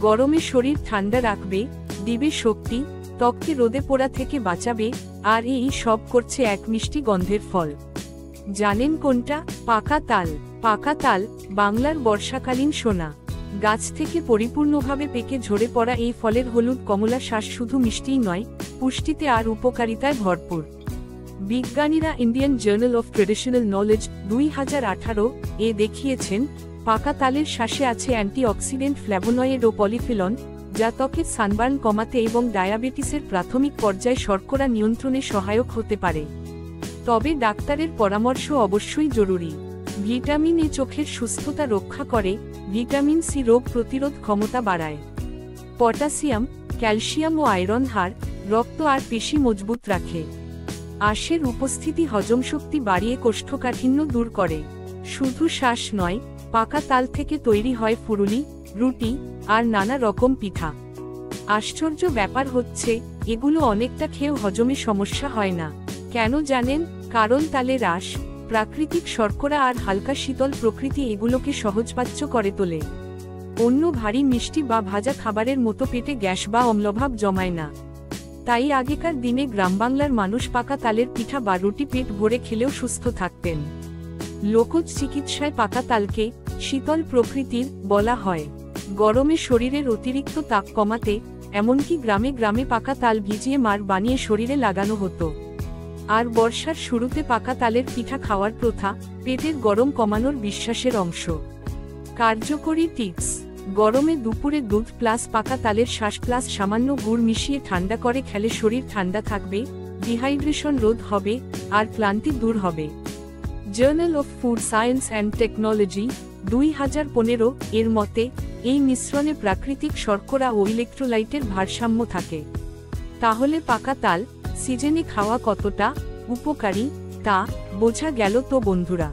গরমে শরীর ঠান্ডা রাখবে, দিবে শক্তি, ত্বককে রোদে পোড়া থেকে বাঁচাবে, আর এই সব করছে এক মিষ্টি গন্ধের ফল। জানেন কোনটা? পাকা তাল। পাকা তাল বাংলার বর্ষাকালীন সোনা। গাছ থেকে পরিপূর্ণভাবে পেকে ঝরে পড়া এই ফলের হলুদ কমলা শ্বাস শুধু মিষ্টিই নয়, পুষ্টিতে আর উপকারিতায় ভরপুর। বিজ্ঞানীরা Indian journal of traditional knowledge 2018 এ দেখিয়েছেন, পাকা তালের শ্বাসে আছে অ্যান্টিঅক্সিডেন্ট ফ্ল্যাভোনয়েড ও পলিফেনল, যা ত্বকের সানবার্ন কমাতে এবং ডায়াবেটিসের প্রাথমিক পর্যায়ে শর্করা নিয়ন্ত্রণে সহায়ক হতে পারে। তবে ডাক্তারের পরামর্শ অবশ্যই জরুরি। ভিটামিন এ চোখের সুস্থতা রক্ষা করে, ভিটামিন সি রোগ প্রতিরোধ ক্ষমতা বাড়ায়, পটাশিয়াম, ক্যালসিয়াম ও আয়রন হাড়, রক্ত আর পেশি মজবুত রাখে। আঁশের উপস্থিতি হজমশক্তি বাড়িয়ে কোষ্ঠকাঠিন্য দূর করে। শুধু শ্বাস নয়, পাকা তাল থেকে তৈরি হয় ফুরুলি, রুটি আর নানা রকম পিঠা। আশ্চর্য ব্যাপার হচ্ছে, এগুলো অনেকটা খেয়েও হজমে সমস্যা হয় না। কেন জানেন? কারণ তালে রাস, প্রাকৃতিক শর্করা আর হালকা শীতল প্রকৃতি এগুলোকে সহজপাচ্য করে তোলে। অন্য ভারী মিষ্টি বা ভাজা খাবারের মতো পেটে গ্যাস বা অম্লভাব জমায় না। তাই আগেকার দিনে গ্রামবাংলার মানুষ পাকা তালের পিঠা বা রুটি পেট ভরে খেলেও সুস্থ থাকতেন। লোকজ চিকিৎসায় পাকা তালকে শীতল প্রকৃতির বলা হয়। গরমে শরীরের অতিরিক্ত তাপ কমাতে এমনকি গ্রামে গ্রামে পাকা তাল ভিজিয়ে মাড় বানিয়ে শরীরে লাগানো হতো। আর বর্ষার শুরুতে পাকা তালের পিঠা খাওয়ার প্রথা পেটের গরম কমানোর বিশ্বাসের অংশ। কার্যকরী টিপস: গরমে দুপুরে দুধ প্লাস পাকা তালের শ্বাস প্লাস সামান্য গুড় মিশিয়ে ঠান্ডা করে খেলে শরীর ঠান্ডা থাকবে, ডিহাইড্রেশন রোধ হবে আর ক্লান্তি দূর হবে। Journal of food science and technology 2015 এর মতে, এই মিশ্রণে প্রাকৃতিক শর্করা ও ইলেকট্রোলাইটের ভারসাম্য থাকে। তাহলে পাকা তাল সিজনে খাওয়া কতটা উপকারী তা বোঝা গেল তো বন্ধুরা।